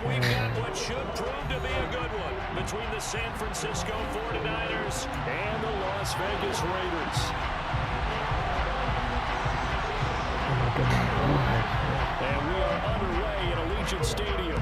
we've got what should prove to be a good one between the San Francisco 49ers and the Las Vegas Raiders. And we are underway at Allegiant Stadium.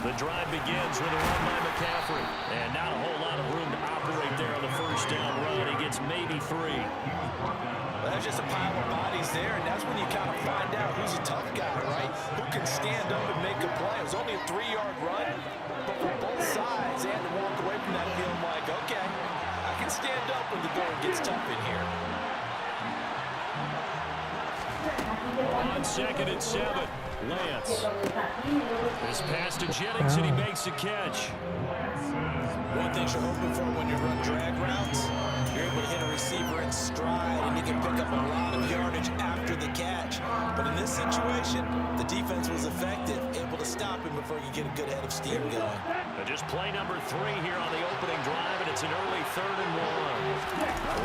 The drive begins with a run by McCaffrey. And not a whole lot of room to operate there on the first down run. He gets maybe 3. Well, that's just a pile of bodies there, and that's when you kind of find out who's a tough guy, right? Who can stand up and make a play. It was only a 3-yard run, but for both sides, they had to walk away from that feeling like, okay, I can stand up when the going gets tough in here. On 2nd and 7. Lance. This pass to Jennings, and he makes the catch. One thing you're hoping for when you run drag routes, you're able to hit a receiver in stride, and you can pick up a lot of yardage after the catch. But in this situation, the defense was effective, able to stop him before you get a good head of steam going. And just play number 3 here on the opening drive, and it's an early 3rd and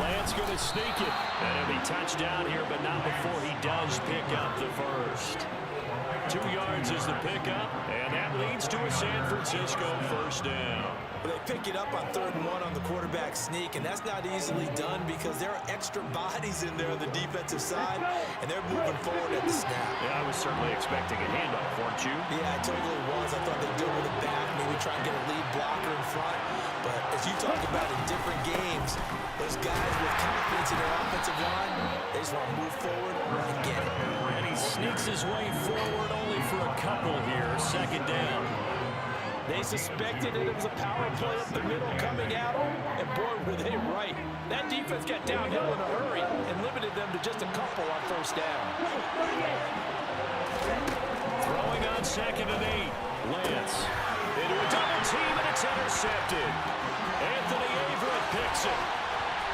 1. Lance going to sneak it, and it'll be touchdown here, but not before he does pick up the first. 2 yards is the pickup, and that leads to a San Francisco first down. Well, they pick it up on 3rd and 1 on the quarterback sneak, and that's not easily done because there are extra bodies in there on the defensive side, and they're moving forward at the snap. Yeah, I was certainly expecting a handoff, weren't you? Yeah, I totally was. I thought they'd do it with a back, maybe try and get a lead blocker in front. But as you talk about in different games, those guys with confidence in their offensive line, they just want to move forward and get it. And he sneaks his way forward only for a couple here. 2nd down. They suspected that it was a power play up the middle coming at them, and boy, were they right. That defense got downhill in a hurry and limited them to just a couple on 1st down. Throwing on 2nd and 8. Lance into a double team, and it's intercepted. Anthony Averett picks it.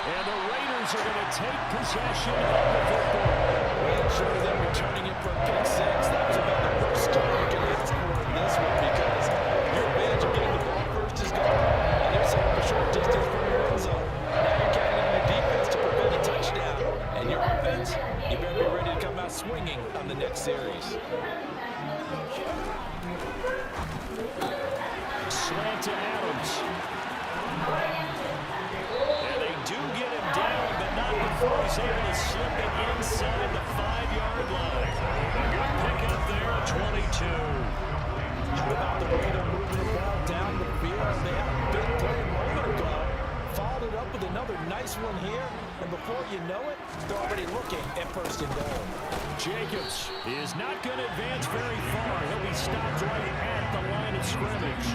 And the Raiders are going to take possession of the football. Well, sure, them returning it for a pick 6. That was about the worst start you can ask for in this one because your advantage of getting the ball first is gone. And they're setting a short distance from your end zone. Now you're counting on your defense to prevent a touchdown. And your offense, you better be ready to come out swinging on the next series. Slant to Adams. And they do get him down, but not before he's able to slip it inside the 5-yard line. A good pickup there at 22. What about the way they're moving the ball down the field? They had a big play a moment ago. Followed it up with another nice one here. And before you know it, they're already looking at 1st and goal. Jacobs is not going to advance very far. He'll be stopped right at the line of scrimmage.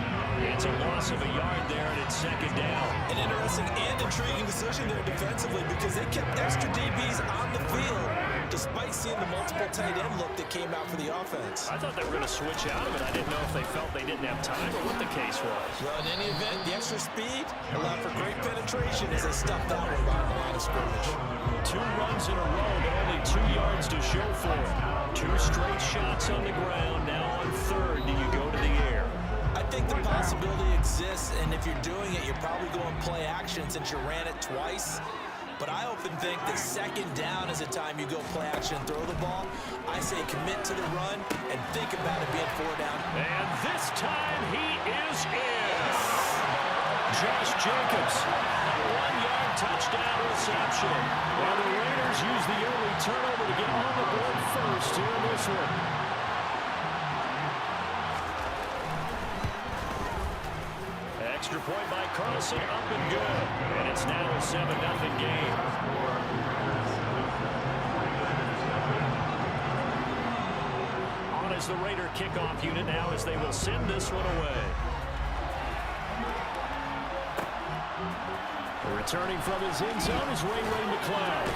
It's a loss of a yard there, and it's 2nd down. An interesting and intriguing decision there defensively because they kept extra DBs on the field despite seeing the multiple tight end look that came out for the offense. I thought they were going to switch out of it. I didn't know if they felt they didn't have time or what the case was. Well, in any event, the extra speed allowed for great penetration as they stuffed that one behind the line of scrimmage. 2 runs in a row, but only 2 yards to show for it. 2 straight shots on the ground. Now on 3rd, do you go to the air? I think the possibility exists, and if you're doing it, you're probably going play action since you ran it twice. But I often think that 2nd down is a time you go play action and throw the ball. I say commit to the run and think about it being 4 down. And this time he is in. Josh Jacobs, 1-yard touchdown reception. And the Raiders use the early turnover to get on the board first here in this one. Extra point by Carlson, up and good. And it's now a 7-0 game. On as the Raider kickoff unit now as they will send this one away. Returning from his end zone is Ray McCloud.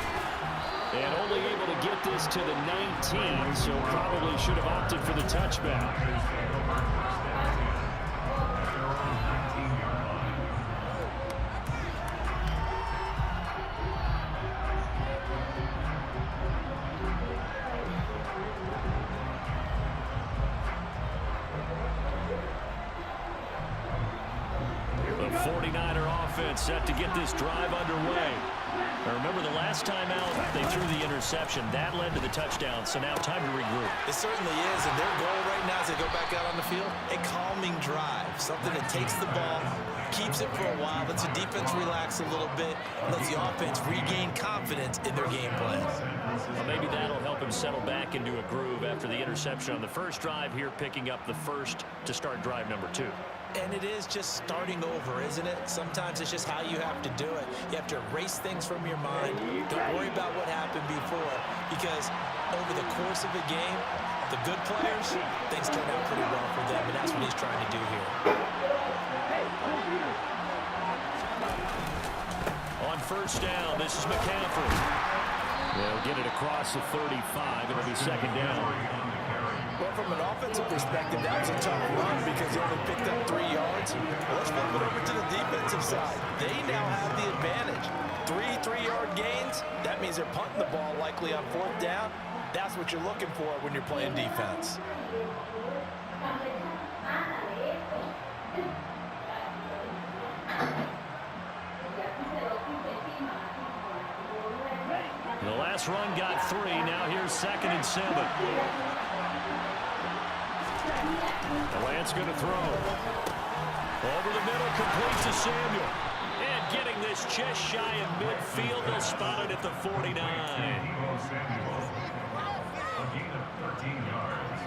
And only able to get this to the 19, so probably should have opted for the touchback. offense set to get this drive underway. Now remember, the last time out, they threw the interception. That led to the touchdown, so now time to regroup. It certainly is, and their goal right now as they go back out on the field, a calming drive, something that takes the ball, keeps it for a while, lets the defense relax a little bit, lets the offense regain confidence in their game plan. Well, maybe that'll help him settle back into a groove after the interception on the first drive here, picking up the first to start drive number 2. And it is just starting over, isn't it? Sometimes it's just how you have to do it. You have to erase things from your mind. Don't worry about what happened before, because over the course of a game, the good players, things turn out pretty well for them, and that's what he's trying to do here. On first down, this is McCaffrey. They'll get it across the 35. It'll be second down. Well, from an offensive perspective, that was a tough run because they only picked up 3 yards. Well, let's flip it over to the defensive side. They now have the advantage. 3 3-yard gains, that means they're punting the ball likely on 4th down. That's what you're looking for when you're playing defense. The last run got 3. Now here's 2nd and 7. Lance going to throw. Over the middle, complete to Samuel. And getting this just shy of midfield. They'll spot it at the 49. A gain of 13 yards.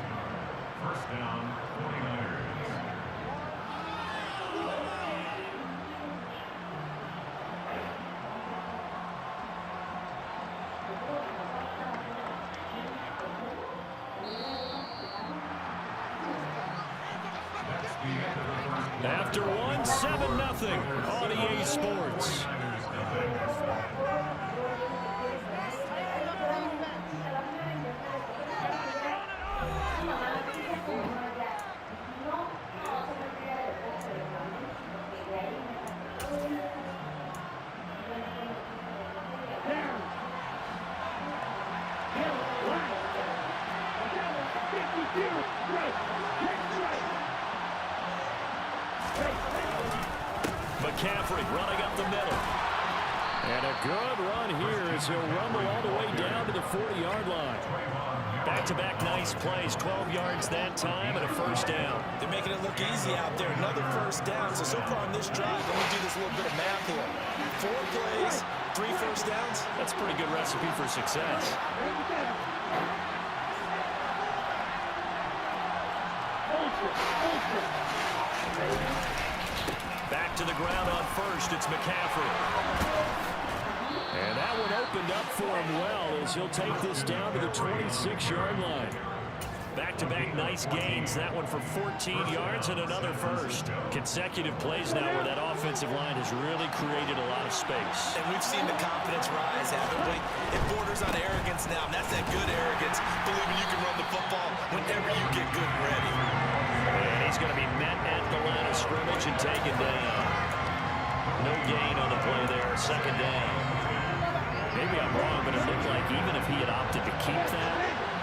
First down, 49ers. After one, 7-0 on EA Sports. McCaffrey running up the middle. And a good run here as he'll rumble all the way down to the 40-yard line. Back-to-back nice plays, 12 yards that time and a first down. They're making it look easy out there. Another first down. So far on this drive, let me do this little bit of math here. 4 plays, 3 first downs. That's a pretty good recipe for success. Back to the ground on first. It's McCaffrey. And that one opened up for him well as he'll take this down to the 26-yard line. Back-to-back nice gains. That one for 14 yards and another first. Consecutive plays now where that offensive line has really created a lot of space. And we've seen the confidence rise, haven't we? It borders on arrogance now, and that's that good arrogance, believing you can run the football whenever you get good and ready. And he's going to be met at the line of scrimmage and taken down. No gain on the play there. Second down. Maybe I'm wrong, but it looked like even if he had opted to keep that,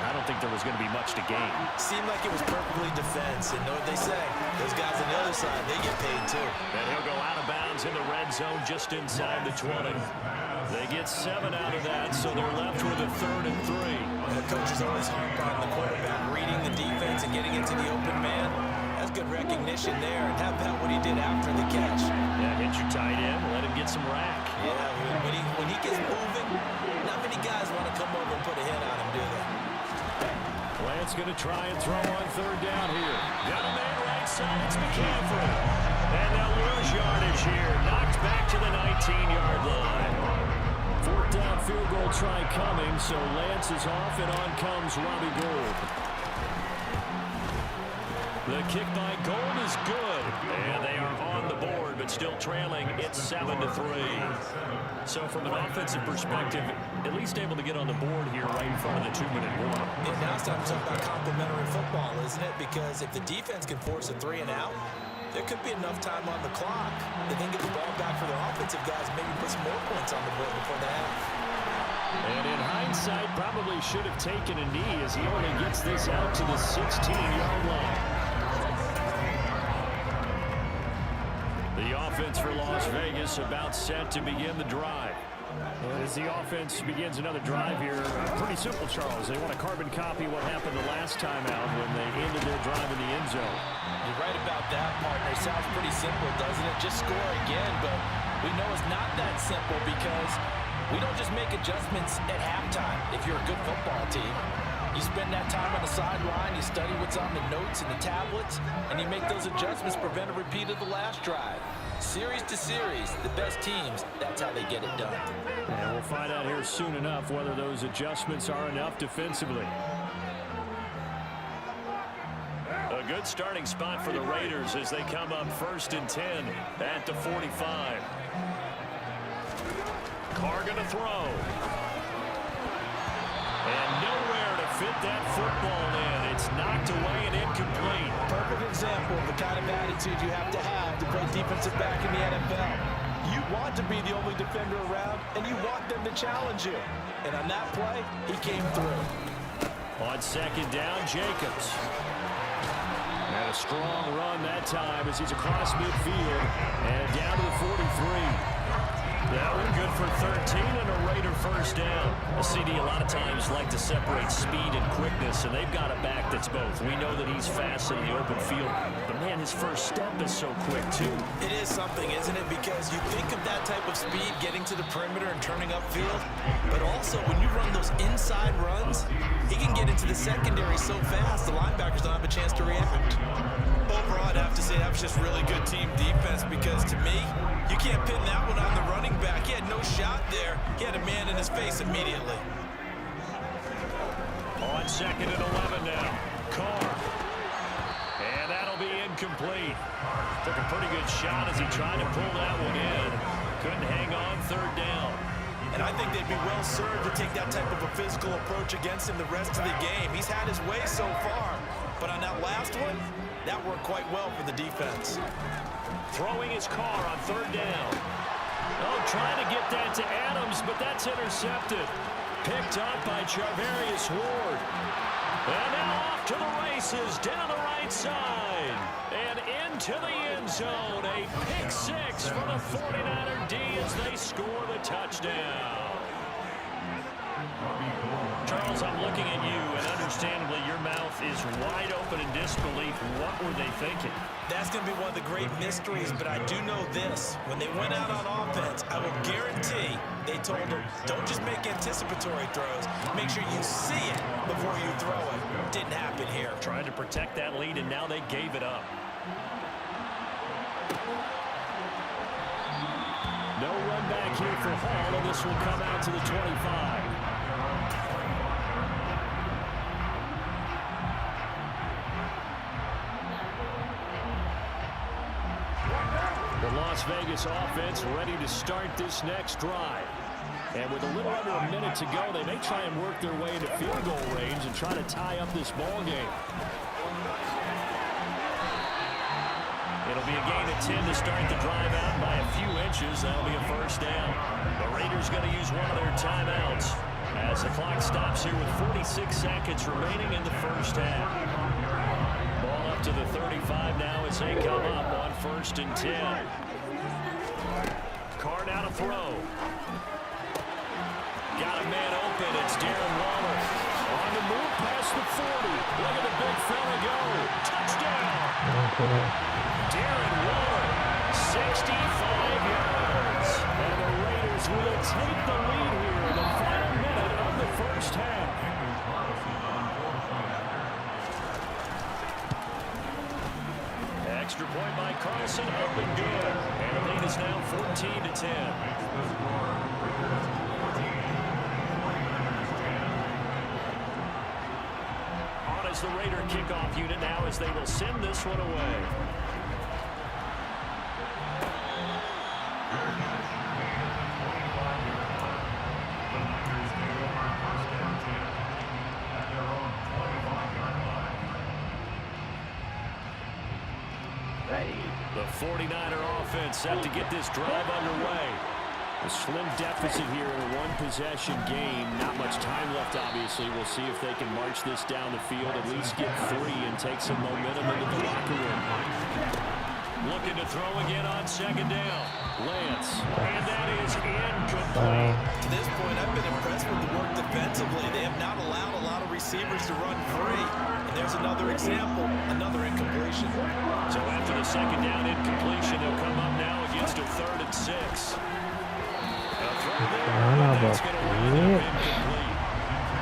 I don't think there was going to be much to gain. Seemed like it was perfectly defense, and know what they say? Those guys on the other side, they get paid too. And he'll go out of bounds in the red zone just inside the 20. They get 7 out of that, so they're left with a 3rd and 3. The coaches always harp on the quarterback reading the defense and getting into the open man. That's good recognition there. And how about what he did after the catch? Yeah, hit your tight end, let him get some rack. Yeah, when he gets moving, not many guys want to come over and put a hit on him, do they? Lance going to try and throw on 3rd down here. Got a man right side. It's McCaffrey. And they'll lose yardage here. Knocked back to the 19-yard line. 4th down field goal try coming, so Lance is off, and on comes Robbie Gould. The kick by Gould is good, and they are on the board, but still trailing. It's 7-3. So from an offensive perspective, at least able to get on the board here right in front of the 2-minute warning. And now it's time to talk about complementary football, isn't it? Because if the defense can force a 3 and out, there could be enough time on the clock to then get the ball back for their offensive guys, maybe put some more points on the board before the half. And in hindsight, probably should have taken a knee as he only gets this out to the 16-yard line. The offense for Las Vegas about set to begin the drive. And as the offense begins another drive here, pretty simple, Charles. They want to carbon copy what happened the last time out when they ended their drive in the end zone. You're right about that, partner. Sounds pretty simple, doesn't it? Just score again, but we know it's not that simple because we don't just make adjustments at halftime if you're a good football team. You spend that time on the sideline, you study what's on the notes and the tablets, and you make those adjustments, prevent a repeat of the last drive. Series to series, the best teams, that's how they get it done. And we'll find out here soon enough whether those adjustments are enough defensively. A good starting spot for the Raiders as they come up 1st and 10 at the 45. Carr going to throw. And nowhere to fit that football in. It's knocked away and incomplete. Perfect example of the kind of attitude you have to play defensive back in the NFL. You want to be the only defender around, and you want them to challenge you. And on that play, he came through. On 2nd down, Jacobs. And a strong run that time as he's across midfield and down to the 43. That one good for 13 and a Raider 1st down. A CD a lot of times like to separate speed and quickness, and they've got a back that's both. We know that he's fast in the open field, but man, his first step is so quick too. It is something, isn't it? Because you think of that type of speed getting to the perimeter and turning upfield, but also when you run those inside runs, he can get into the secondary so fast the linebackers don't have a chance to react. Overall, I'd have to say that was just really good team defense because to me, you can't pin that one on the running back. He had no shot there. He had a man in his face immediately. On 2nd and 11 now. Carr. And that'll be incomplete. Took a pretty good shot as he tried to pull that one in. Couldn't hang on 3rd down. And I think they'd be well served to take that type of a physical approach against him the rest of the game. He's had his way so far. But on that last one, that worked quite well for the defense. Throwing his Carr on 3rd down. Oh, trying to get that to Adams, but that's intercepted. Picked up by Charvarius Ward. And now off to the races, down the right side. And into the end zone. A pick 6 for the 49er D as they score the touchdown. Charles, I'm looking at you, and understandably, your mouth is wide open in disbelief. What were they thinking? That's going to be one of the great mysteries, but I do know this. When they went out on offense, I will guarantee they told them, don't just make anticipatory throws. Make sure you see it before you throw it. Didn't happen here. Trying to protect that lead, and now they gave it up. No run back here for Hall, and this will come out to the 25. The Las Vegas offense ready to start this next drive. And with a little under a minute to go, they may try and work their way into field goal range and try to tie up this ball game. It'll be a gain of 10 to start the drive out by a few inches. That'll be a 1st down. The Raiders going to use one of their timeouts as the clock stops here with 46 seconds remaining in the 1st half. Ball up to the 35 now as they come up on 1st and 10. Carr now to throw. Got a man open. It's Darren Waller. On the move past the 40. Look at the big fella go. Touchdown. Darren Waller, 65 yards. And the Raiders will take the lead here in the final minute of the 1st half. Extra point by Carlson, up and good. And the lead is now 14-10. On as the Raider kickoff unit now as they will send this one away. The 49er offense set to get this drive underway. A slim deficit here in a one-possession game. Not much time left, obviously. We'll see if they can march this down the field, at least get 3 and take some momentum into the locker room. Looking to throw again on second down. Lance. And that is incomplete. To this point, I've been impressed with the work defensively. They have not allowed a lot of receivers to run free. And there's another example, another incompletion. So after the second down incompletion, they'll come up now against a 3rd and 6. A throw there, but that's going to wind up incomplete.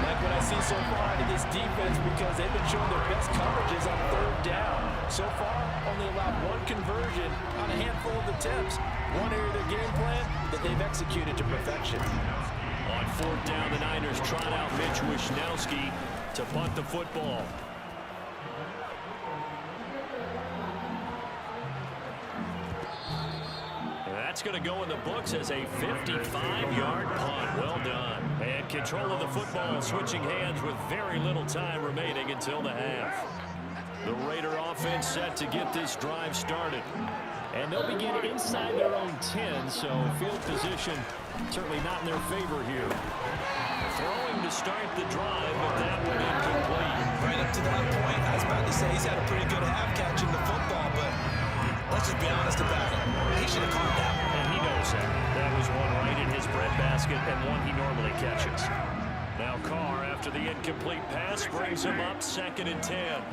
Like what I see so far out of this defense, because they've been showing their best coverages on 3rd down. So far, only allowed 1 conversion on a handful of attempts. One area of their game plan that they've executed to perfection. On 4th down, the Niners trot out Mitch Wishnowski to punt the football. That's going to go in the books as a 55-yard punt. Well done. And control of the football switching hands with very little time remaining until the half. The Raider offense set to get this drive started. And they'll begin inside their own 10, so field position certainly not in their favor here. Throwing to start the drive, but that one incomplete. Right up to that point, I was about to say he's had a pretty good half catching the football, but let's just be honest about it. He should have calmed down. And he knows that. That was one right in his breadbasket and one he normally catches. Now Carr, after the incomplete pass, brings him up 2nd and 10.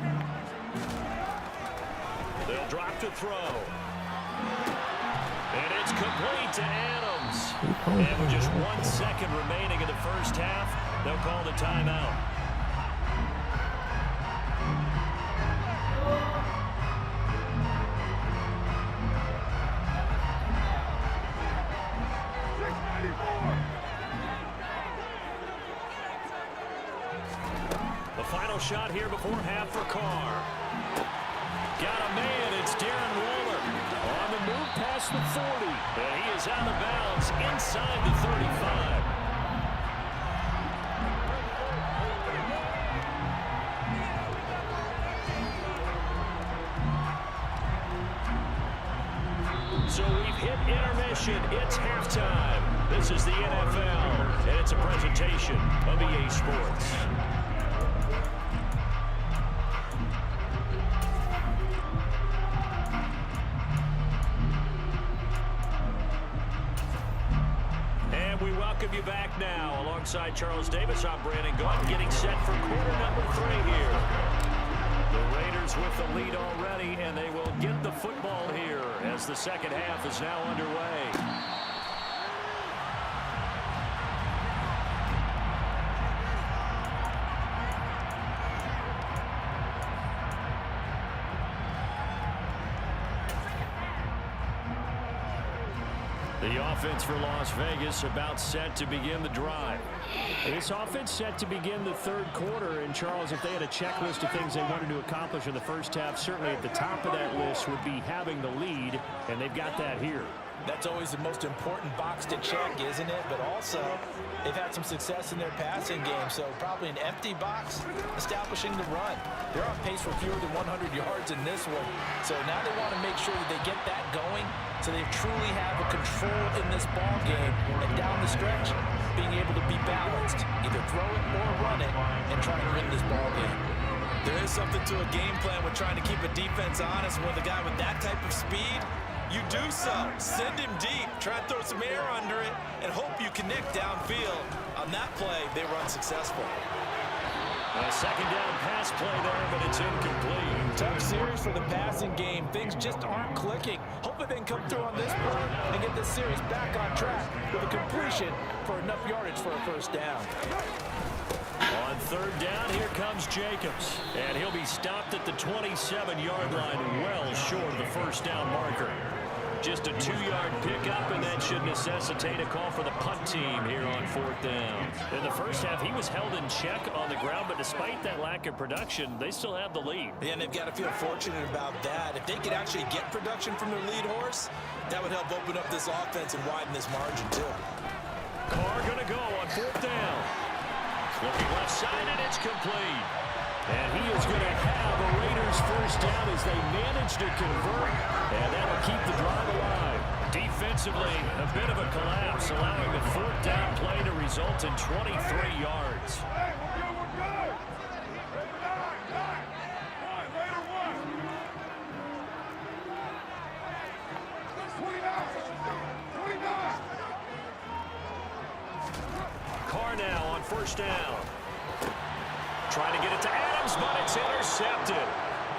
They'll drop to throw. And it's complete to Adams. And with just 1 second remaining in the first half, they'll call the timeout. The final shot here before half for Carr. Got a man, it's Darren Waller. On the move past the 40. And he is out of bounds inside the 35. So we've hit intermission. It's halftime. This is the NFL, and it's a presentation of EA Sports. We welcome you back now. Alongside Charles Davis, I'm Brandon Gaunt, getting set for quarter number 3 here. The Raiders with the lead already, and they will get the football here as the second half is now underway. The offense for Las Vegas about set to begin the drive. This offense set to begin the 3rd quarter. And, Charles, if they had a checklist of things they wanted to accomplish in the first half, certainly at the top of that list would be having the lead, and they've got that here. That's always the most important box to check, isn't it? But also, they've had some success in their passing game, so probably an empty box establishing the run. They're on pace for fewer than 100 yards in this one. So now they want to make sure that they get that going so they truly have a control in this ball game. And down the stretch, being able to be balanced, either throw it or run it, and try to win this ball game. There is something to a game plan with trying to keep a defense honest. With a guy with that type of speed, you do so. Send him deep, try to throw some air under it, and hope you connect downfield. On that play, they run successful. A second down pass play there, but it's incomplete. Tough series for the passing game. Things just aren't clicking. Hopefully they can come through on this point and get this series back on track with a completion for enough yardage for a first down. On 3rd down, here comes Jacobs. And he'll be stopped at the 27-yard line, well short of the first down marker. Just a 2-yard pickup, and that should necessitate a call for the punt team here on 4th down. In the first half, he was held in check on the ground, but despite that lack of production, they still have the lead. Yeah, and they've got to feel fortunate about that. If they could actually get production from their lead horse, that would help open up this offense and widen this margin, too. Carr going to go on 4th down. Looking left side, and it's complete. And he is going to have a Raiders first down as they manage to convert. And that'll keep the drive alive. Defensively, a bit of a collapse, allowing the 4th down play to result in 23 yards. first down. Trying to get it to Adams, but it's intercepted.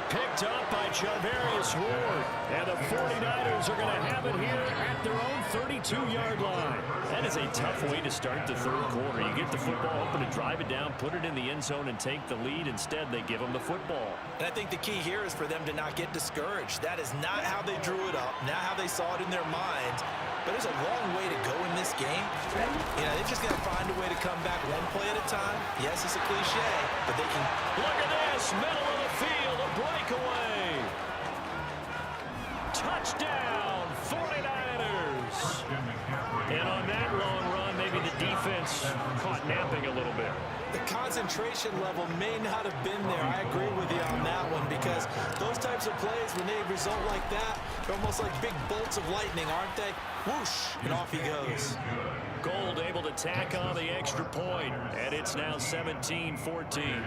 Picked up by Charvarius Ward. And the 49ers are going to have it here at their own 32-yard line. That is a tough way to start the third quarter. You get the football open and drive it down, put it in the end zone, and take the lead. Instead, they give them the football. And I think the key here is for them to not get discouraged. That is not how they drew it up, not how they saw it in their minds. But there's a long way to go in this game. You know, they're just going to find a way to come back one play at a time. Yes, it's a cliche, but they can. Look at this, middle of the field, a breakaway. Touchdown, 49ers. And on that long run, maybe the defense caught napping a little bit. The concentration level may not have been there. I agree with you on that one, because those types of plays, when they result like that, they're almost like big bolts of lightning, aren't they? Whoosh, and off he goes. Gold able to tack on the extra point, and it's now 17-14.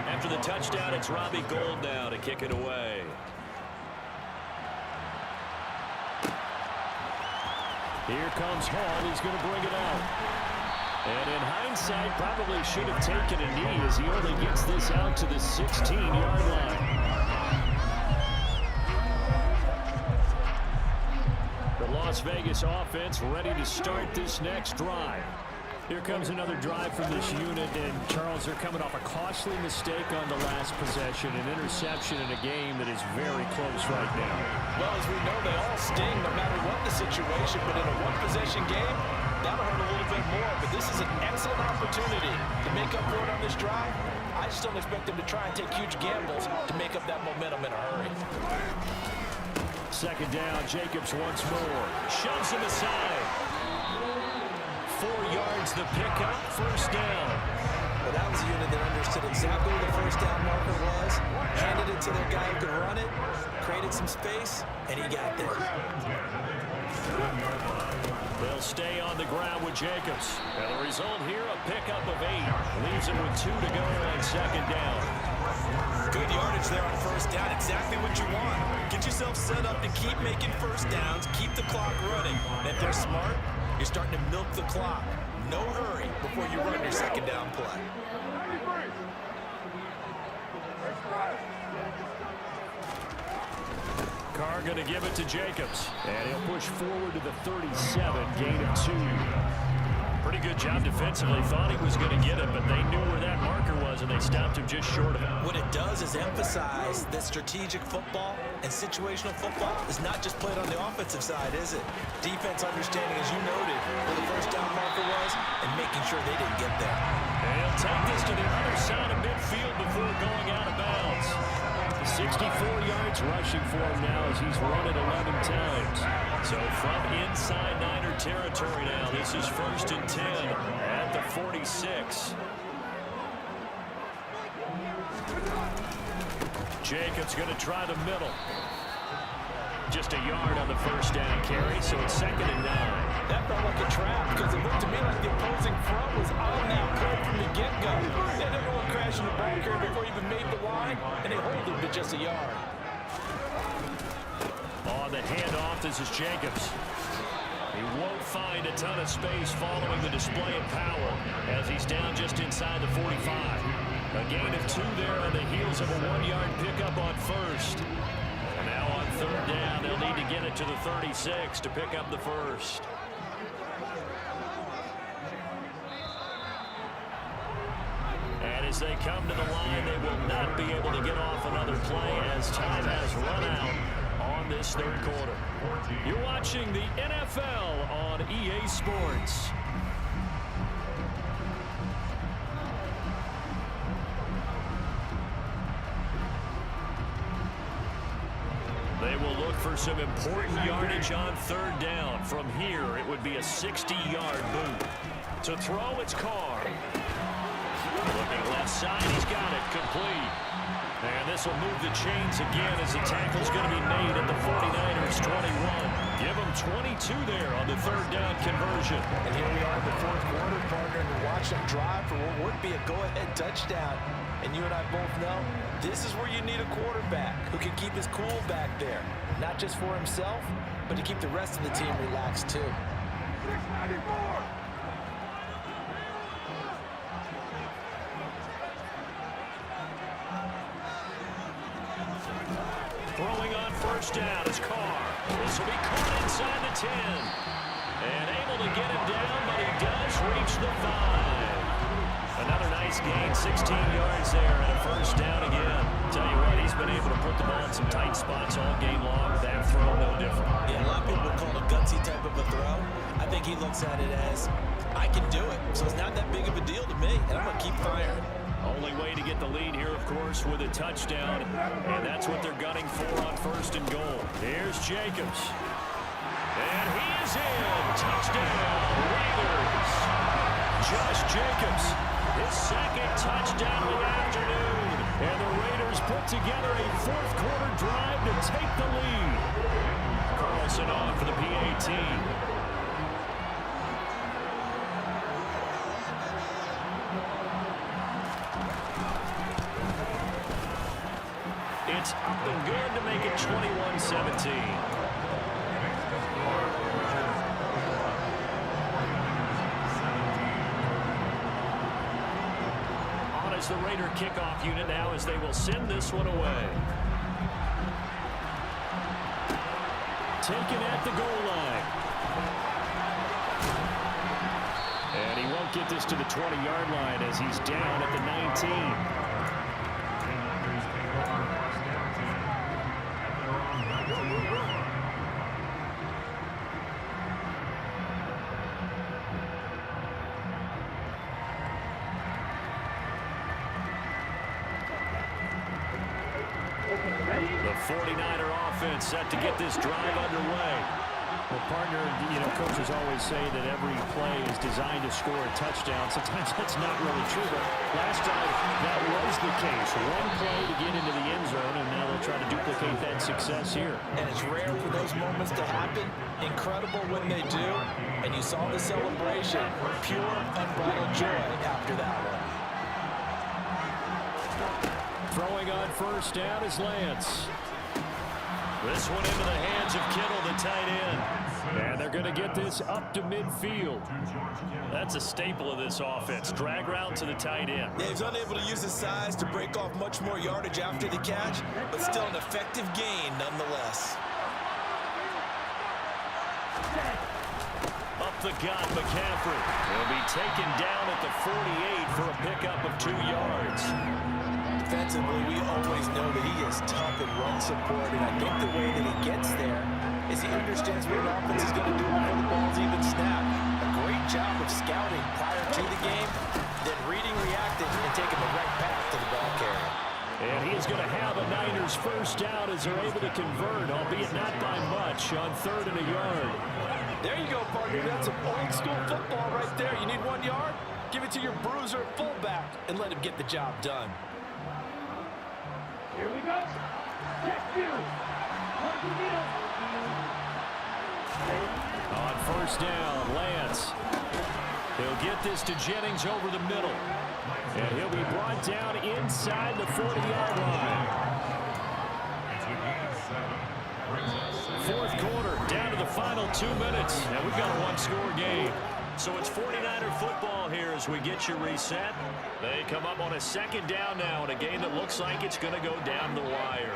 After the touchdown, it's Robbie Gould now to kick it away. Here comes Hall. He's going to bring it out. And in hindsight, probably should have taken a knee as he only gets this out to the 16-yard line. The Las Vegas offense ready to start this next drive. Here comes another drive from this unit, and Charles, they're coming off a costly mistake on the last possession, an interception in a game that is very close right now. Well, as we know, they all sting no matter what the situation, but in a one-possession game, that'll hurt a little bit more. But this is an excellent opportunity to make up for it on this drive. I just don't expect them to try and take huge gambles to make up that momentum in a hurry. Second down, Jacobs once more. Shoves him aside. 4 yards the pickup, first down. Well, that was a unit that understood exactly where the first down marker was, handed it to their guy who could run it, created some space, and he got there. They'll stay on the ground with Jacobs. And the result here, a pickup of 8. Leaves it with 2 to go on second down. Good yardage there on first down. Exactly what you want. Get yourself set up to keep making first downs, keep the clock running. And if they're smart, you're starting to milk the clock. No hurry before you run your second down play. Carr going to give it to Jacobs. And he'll push forward to the 37, gain of 2. Pretty good job defensively. Thought he was going to get it, but they knew where that marker was, and they stopped him just short of it. What it does is emphasize that strategic football and situational football is not just played on the offensive side, is it? Defense understanding, as you noted, where the first down marker was and making sure they didn't get there. And he'll take this to the other side of midfield before going out of bounds. 64 yards rushing for him now as he's run it 11 times. So from inside Niner territory now, this is 1st and 10 at the 46. Jacobs going to try the middle. Just a yard on the first down carry, so it's 2nd and 9. That felt like a trap because it looked to me like the opposing front was on that play from the get-go. They had everyone crashing the ball carrier before he even made the line, and they hold him to just a yard. On the handoff, this is Jacobs. He won't find a ton of space following the display of power as he's down just inside the 45. A gain of 2 there on the heels of a 1-yard pickup on first. And now on 3rd down, they'll need to get it to the 36 to pick up the first. And as they come to the line, they will not be able to get off another play as time has run out on this third quarter. You're watching the NFL on EA Sports. They will look for some important yardage on 3rd down. From here, it would be a 60-yard boot. To throw, it's Carr. Looking left side, he's got it, complete. And this will move the chains again as the tackle's going to be made at the 49ers 21. Give them 22 there on the 3rd down conversion. And here we are in the 4th quarter, partner, and watch them drive for what would be a go-ahead touchdown. And you and I both know this is where you need a quarterback who can keep his cool back there. Not just for himself, but to keep the rest of the team relaxed too. Throwing on first down is Carr. This will be caught inside the 10. And able to get him down, but he does reach the 5. Another nice gain, 16 yards there, and a first down again. Tell you what, he's been able to put the ball in some tight spots all game long. That throw, no different. Yeah, a lot of people would call it a gutsy type of a throw. I think he looks at it as, I can do it. So it's not that big of a deal to me, and I'm going to keep firing. Only way to get the lead here, of course, with a touchdown. And that's what they're gunning for on first and goal. Here's Jacobs. And he is in. Touchdown, Raiders. Josh Jacobs, his second touchdown of the afternoon. And the Raiders put together a fourth-quarter drive to take the lead. Carlson on for the PAT. It's up and good to make it 21-17. On as the Raider kickoff unit now as they will send this one away. Taken at the goal line. And he won't get this to the 20-yard line as he's down at the 19. The 49er offense set to get this drive underway. Well, partner, coaches always say that every play is designed to score a touchdown. Sometimes that's not really true, but last time that was the case. One play to get into the end zone, and now they'll try to duplicate that success here. And it's rare for those moments to happen. Incredible when they do. And you saw the celebration. Pure, unbridled joy after that one. Throwing on first down is Lance. This one into the hands of Kittle, the tight end. And they're going to get this up to midfield. That's a staple of this offense. Drag route to the tight end. Yeah, he's unable to use his size to break off much more yardage after the catch, but still an effective gain nonetheless. Up the gut, McCaffrey. He'll be taken down at the 48 for a pickup of 2 yards. Defensively, we always know that he is tough in run support, and I think the way that he gets there is he understands what an offense is going to do before the ball's even snapped. A great job of scouting prior to the game, then reading, reacting, and taking the right path to the ball carrier. And he is going to have a Niners first down as they're able to convert, albeit not by much, on 3rd and a yard. There you go, partner. That's some old-school football right there. You need 1 yard? Give it to your bruiser fullback and let him get the job done. Here we go. Check you. On first down, Lance. He'll get this to Jennings over the middle. And he'll be brought down inside the 40-yard line. Fourth quarter, down to the final 2 minutes. And we've got a one-score game. So it's 49er football here as we get you reset. They come up on a second down now in a game that looks like it's going to go down the wire.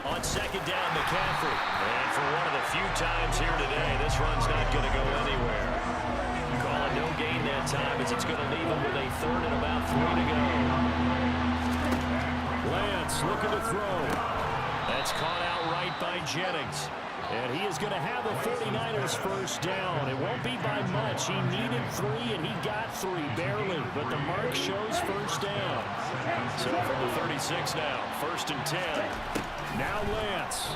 On second down, McCaffrey. And for one of the few times here today, this run's not going to go anywhere. Call it no gain that time as it's going to leave him with a 3rd and about 3 to go. Lance looking to throw. That's caught out right by Jennings. And he is going to have the 49ers first down. It won't be by much. He needed 3, and he got 3, barely. But the mark shows first down. So from the 36 now, 1st and 10. Now Lance.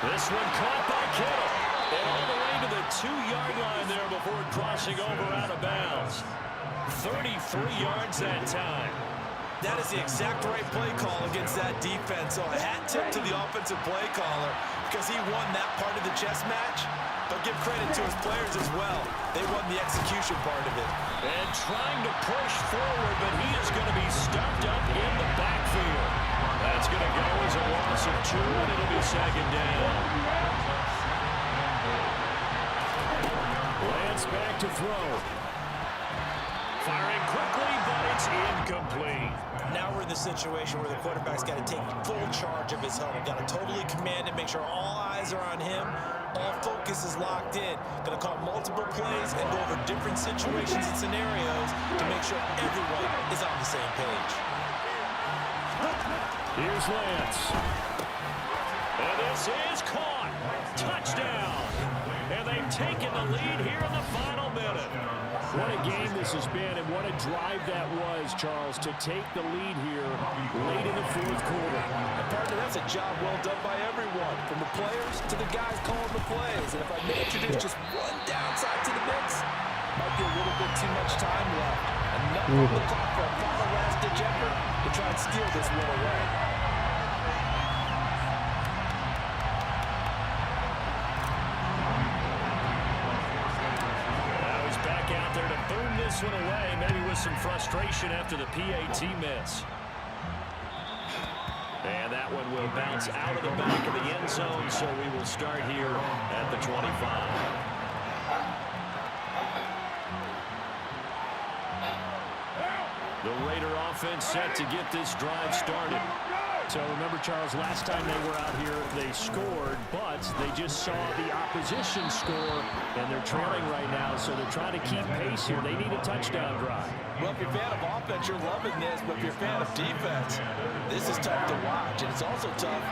This one caught by Kittle. And all the way to the 2-yard line there before crossing over out of bounds. 33 yards that time. That is the exact right play call against that defense. So a hat tip to the offensive play caller because he won that part of the chess match. but give credit to his players as well. They won the execution part of it. And trying to push forward, but he is going to be stuffed up in the backfield. That's going to go as a loss of 2, and it'll be second down. Lance back to throw. Firing quickly, but it's incomplete. Now we're in the situation where the quarterback's got to take full charge of his helmet. Got to totally command it, make sure all eyes are on him. All focus is locked in. Going to call multiple plays and go over different situations and scenarios to make sure everyone is on the same page. Here's Lance. And this is caught. Touchdown. And they've taken the lead here in the final minute. What a game this has been, and what a drive that was, Charles, to take the lead here late in the fourth quarter. And partner, that's a job well done by everyone, from the players to the guys calling the plays. And if I may introduce just one downside to the mix, might be a little bit too much time left. Enough on the clock for a final last-ditch effort to try and steal this one away. Out there to boom this one away, maybe with some frustration after the PAT miss. And that one will bounce out of the back of the end zone, so we will start here at the 25. The Raider offense set to get this drive started. So remember, Charles, last time they were out here, they scored, but they just saw the opposition score, and they're trailing right now, so they're trying to keep pace here. They need a touchdown drive. Well, if you're a fan of offense, you're loving this, but if you're a fan of defense, this is tough to watch, and it's also tough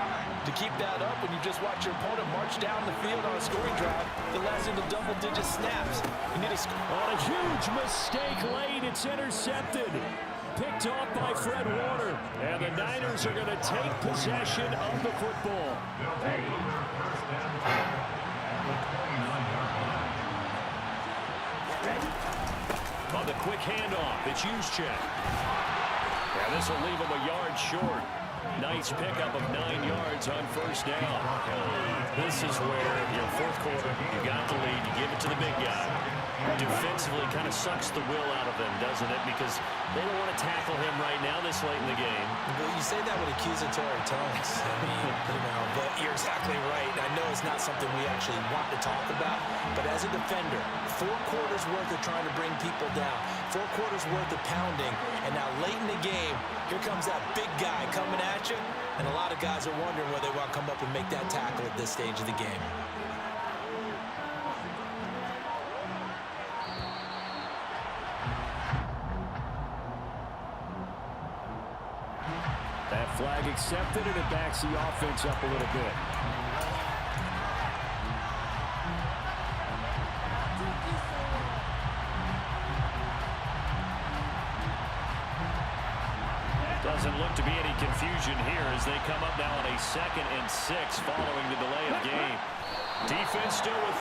to keep that up when you just watch your opponent march down the field on a scoring drive that lasts into double-digit snaps. You need a on a huge mistake late. It's intercepted. Picked off by Fred Warner. And the Niners are going to take possession of the football. On the quick handoff, it's Juszczyk. And this will leave him a yard short. Nice pickup of 9 yards on first down. This is where, fourth quarter, you got the lead, you give it to the big guy. Defensively kind of sucks the will out of them, doesn't it? Because they don't want to tackle him right now this late in the game. Well, you say that with accusatory tones. I mean, but you're exactly right. I know it's not something we actually want to talk about, but as a defender, 4 quarters worth of trying to bring people down, 4 quarters worth of pounding, and now late in the game, here comes that big guy coming at you, and a lot of guys are wondering whether they want to come up and make that tackle at this stage of the game. That flag accepted, and it backs the offense up a little bit. Doesn't look to be any confusion here as they come up now on a 2nd and 6 following the delay of game. Defense still with